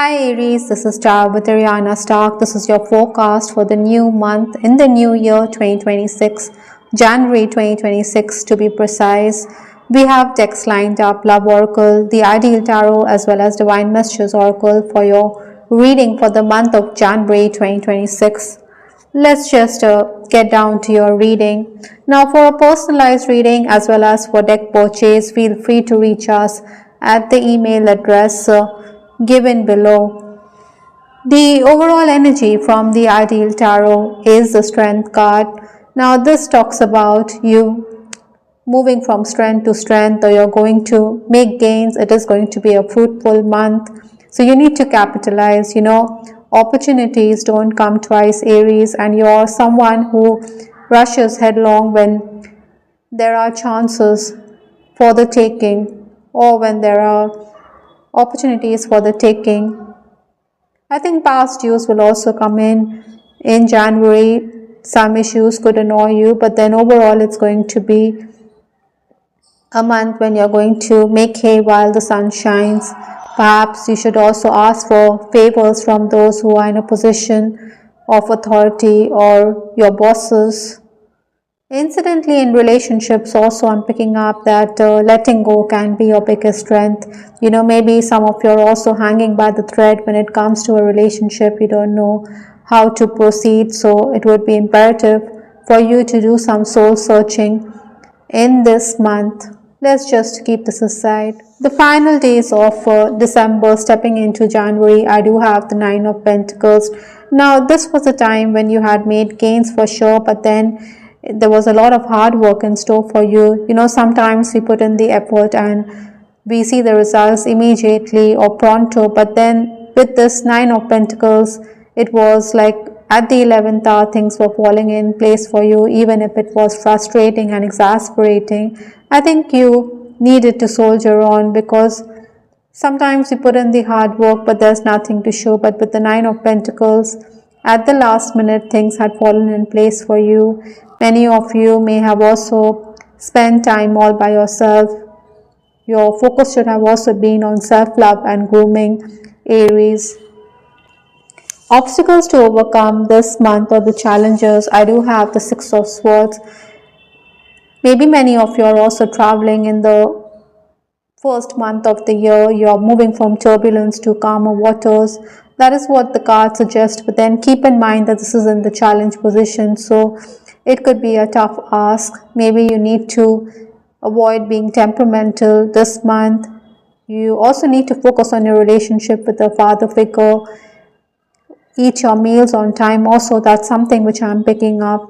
Hi Aries, this is Star with Ariana Stark. This is your forecast for the new month in the new year 2026, January 2026 to be precise. We have decks lined up, Love Oracle, the Ideal Tarot as well as Divine Messages Oracle for your reading for the month of January 2026. Let's just get down to your reading. Now for a personalized reading as well as for deck purchase, feel free to reach us at the email address given below. The overall energy from the Ideal Tarot is the Strength card. Now this talks about you moving from strength to strength, or you're going to make gains. It is going to be a fruitful month. So you need to capitalize, opportunities don't come twice, Aries, and you're someone who rushes headlong when there are chances for the taking or when there are opportunities for the taking. I think past dues will also come in January. Some issues could annoy you, but then overall it's going to be a month when you're going to make hay while the sun shines. Perhaps you should also ask for favors from those who are in a position of authority or your bosses. Incidentally, in relationships also I'm picking up that letting go can be your biggest strength. Maybe some of you are also hanging by the thread when it comes to a relationship. You don't know how to proceed, so it would be imperative for you to do some soul searching in this month. Let's just keep this aside. The final days of December stepping into January, I do have the Nine of Pentacles. Now this was a time when you had made gains for sure, but then there was a lot of hard work in store for you. Sometimes we put in the effort and we see the results immediately or pronto, but then with this Nine of Pentacles, it was like at the 11th hour things were falling in place for you, even if it was frustrating and exasperating. I think you needed to soldier on, because sometimes you put in the hard work but there's nothing to show. But with the Nine of Pentacles, at the last minute things had fallen in place for you. Many of you may have also spent time all by yourself. Your focus should have also been on self-love and grooming, Aries. Obstacles to overcome this month, or the challenges, I do have the Six of Swords. Maybe many of you are also traveling in the first month of the year. You're moving from turbulence to calmer waters. That is what the card suggests, but then keep in mind that this is in the challenge position, so it could be a tough ask. Maybe you need to avoid being temperamental this month. You also need to focus on your relationship with the father figure. Eat your meals on time also, that's something which I'm picking up.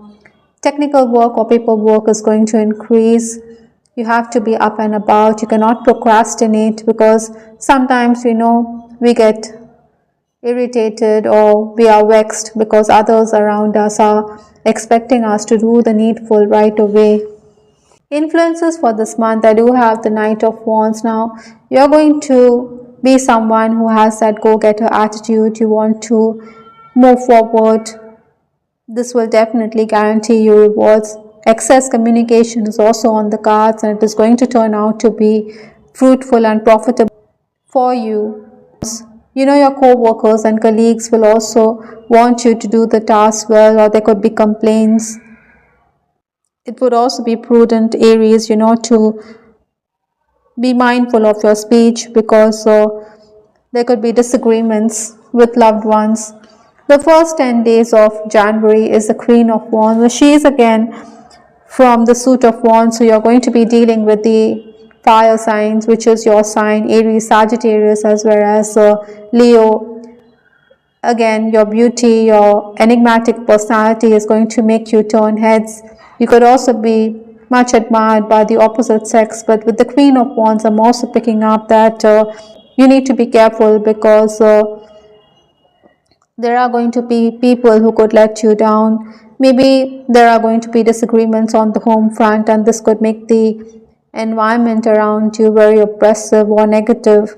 Technical work or paperwork is going to increase. You have to be up and about. You cannot procrastinate, because sometimes we get irritated or we are vexed because others around us are expecting us to do the needful right away. Influences for this month, I do have the Knight of Wands. Now you're going to be someone who has that go-getter attitude. You want to move forward. This will definitely guarantee you rewards. Excess communication is also on the cards, and it is going to turn out to be fruitful and profitable for you. Your co-workers and colleagues will also want you to do the task well, or there could be complaints. It would also be prudent, Aries, to be mindful of your speech, because there could be disagreements with loved ones. The first 10 days of January is the Queen of Wands. She is again from the suit of Wands, so you're going to be dealing with the fire signs, which is your sign, Aries, Sagittarius, as well as Leo. Again, your beauty, your enigmatic personality is going to make you turn heads. You could also be much admired by the opposite sex, but with the Queen of Wands, I'm also picking up that you need to be careful, because there are going to be people who could let you down. Maybe there are going to be disagreements on the home front, and this could make the environment around you very oppressive or negative.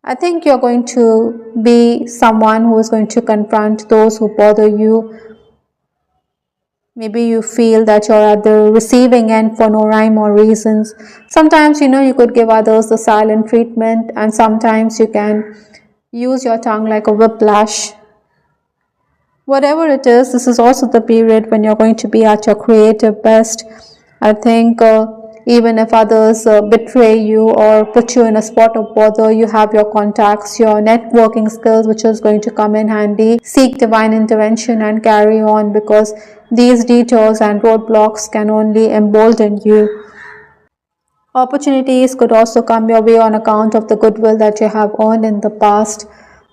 I think you're going to be someone who is going to confront those who bother you. Maybe you feel that you're at the receiving end for no rhyme or reasons. Sometimes, you could give others the silent treatment, and sometimes you can use your tongue like a whiplash. Whatever it is, this is also the period when you're going to be at your creative best. I think even if others betray you or put you in a spot of bother, you have your contacts, your networking skills, which is going to come in handy. Seek divine intervention and carry on, because these detours and roadblocks can only embolden you. Opportunities could also come your way on account of the goodwill that you have earned in the past.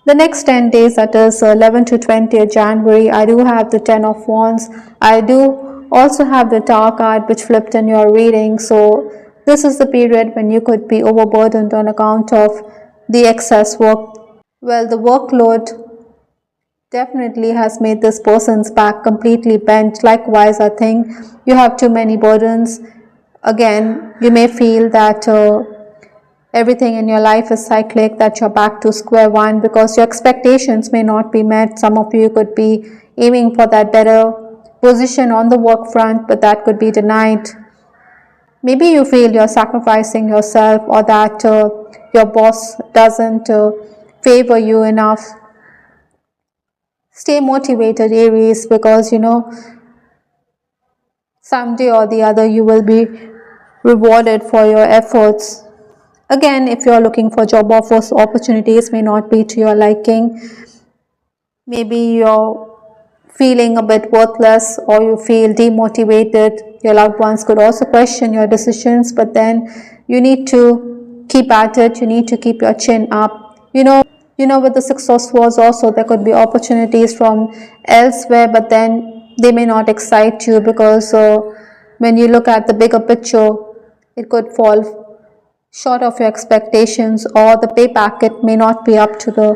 The next 10 days, that is 11 to 20th January, I do have the 10 of Wands. I do also have the Tower card which flipped in your reading. So this is the period when you could be overburdened on account of the excess work. Well, the workload definitely has made this person's back completely bent. Likewise, I think you have too many burdens. Again, you may feel that everything in your life is cyclic, that you're back to square one because your expectations may not be met. Some of you could be aiming for that better position on the work front, but that could be denied. Maybe you feel you're sacrificing yourself, or that your boss doesn't favor you enough. Stay motivated, Aries, because someday or the other you will be rewarded for your efforts. Again, if you're looking for job offers, opportunities may not be to your liking. Maybe you're feeling a bit worthless, or you feel demotivated. Your loved ones could also question your decisions, but then you need to keep at it. You need to keep your chin up. With the Six of Swords also, there could be opportunities from elsewhere, but then they may not excite you, because when you look at the bigger picture, it could fall short of your expectations, or the pay packet may not be up to the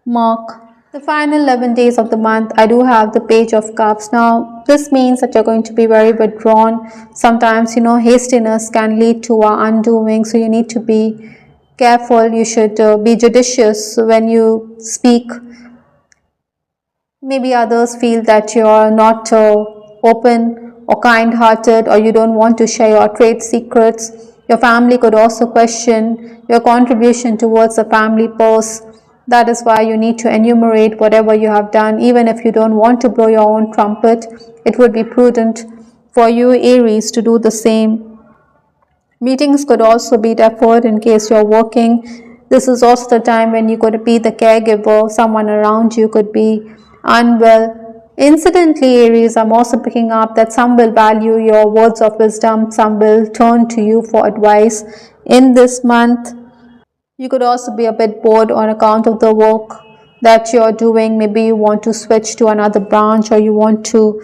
mark. The final 11 days of the month, I do have the Page of Cups. Now, this means that you're going to be very withdrawn. Sometimes, hastiness can lead to our undoing, so you need to be careful. You should be judicious when you speak. Maybe others feel that you're not open or kind-hearted, or you don't want to share your trade secrets. Your family could also question your contribution towards the family purse. That is why you need to enumerate whatever you have done. Even if you don't want to blow your own trumpet, it would be prudent for you, Aries, to do the same. Meetings could also be deferred in case you're working. This is also the time when you could be the caregiver. Someone around you could be unwell. Incidentally, Aries, I'm also picking up that some will value your words of wisdom. Some will turn to you for advice in this month. You could also be a bit bored on account of the work that you're doing. Maybe you want to switch to another branch, or you want to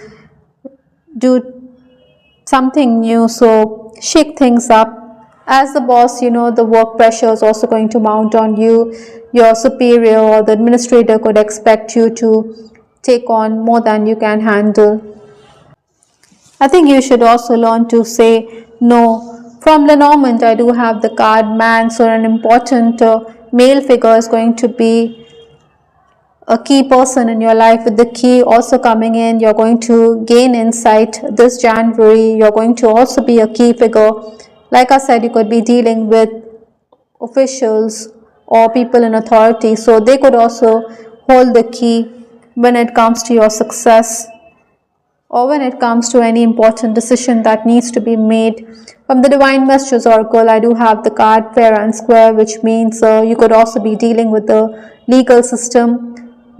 do something new, so shake things up. As the boss, the work pressure is also going to mount on you. Your superior or the administrator could expect you to take on more than you can handle. I think you should also learn to say no. From Lenormand, I do have the card man, so an important male figure is going to be a key person in your life. With the key also coming in, you're going to gain insight this January. You're going to also be a key figure. Like I said, you could be dealing with officials or people in authority, so they could also hold the key when it comes to your success, or when it comes to any important decision that needs to be made. From the Divine Messages Oracle, I do have the card Fair and Square, which means you could also be dealing with the legal system.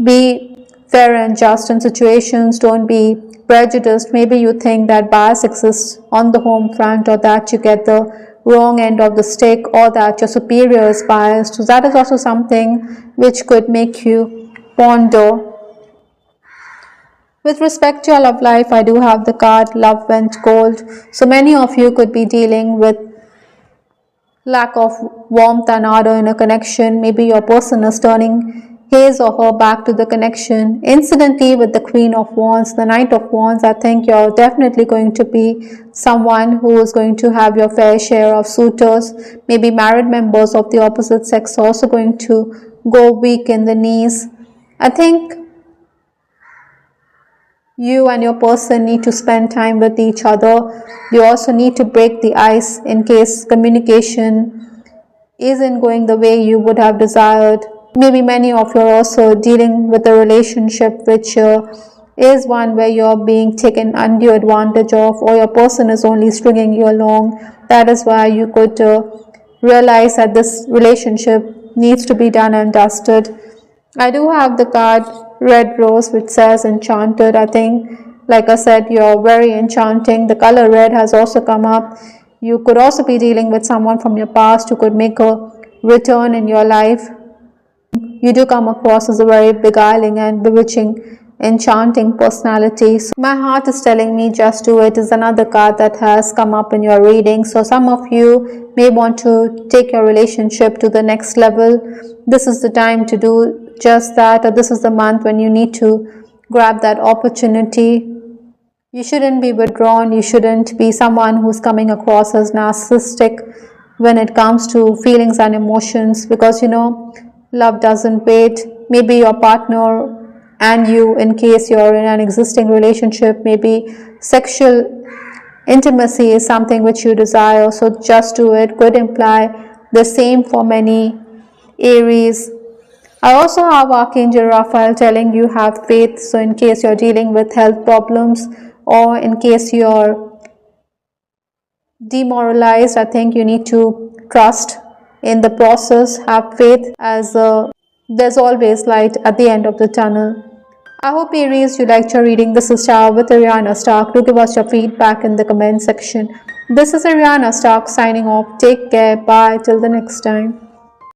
Be fair and just in situations. Don't be prejudiced. Maybe you think that bias exists on the home front, or that you get the wrong end of the stick, or that your superior is biased. So that is also something which could make you ponder. With respect to your love life, I do have the card Love Went Cold. So many of you could be dealing with lack of warmth and ardor in a connection. Maybe your person is turning his or her back to the connection. Incidentally, with the Queen of Wands, the Knight of Wands, I think you're definitely going to be someone who is going to have your fair share of suitors. Maybe married members of the opposite sex are also going to go weak in the knees. I think you and your person need to spend time with each other. You also need to break the ice in case communication isn't going the way you would have desired. Maybe many of you are also dealing with a relationship which is one where you're being taken undue advantage of, or your person is only stringing you along. That is why you could realize that this relationship needs to be done and dusted. I do have the card Red Rose, which says enchanted. I think, like I said, you're very enchanting. The color red has also come up. You could also be dealing with someone from your past who could make a return in your life. You do come across as a very beguiling and bewitching, enchanting personality. So my heart is telling me just do it is another card that has come up in your reading. So some of you may want to take your relationship to the next level. This is the time to do just that, or this is the month when you need to grab that opportunity. You shouldn't be withdrawn. You shouldn't be someone who's coming across as narcissistic when it comes to feelings and emotions, because love doesn't wait. Maybe your partner and you, in case you're in an existing relationship, maybe sexual intimacy is something which you desire, so just do it. Could imply the same for many Aries. I also have Archangel Raphael telling you have faith. So in case you're dealing with health problems, or in case you're demoralized, I think you need to trust in the process, have faith, as there's always light at the end of the tunnel. I hope Aries you liked your reading. This is Tarot with Ariana Stark. Do give us your feedback in the comment section. This is Ariana Stark signing off. Take care. Bye till the next time.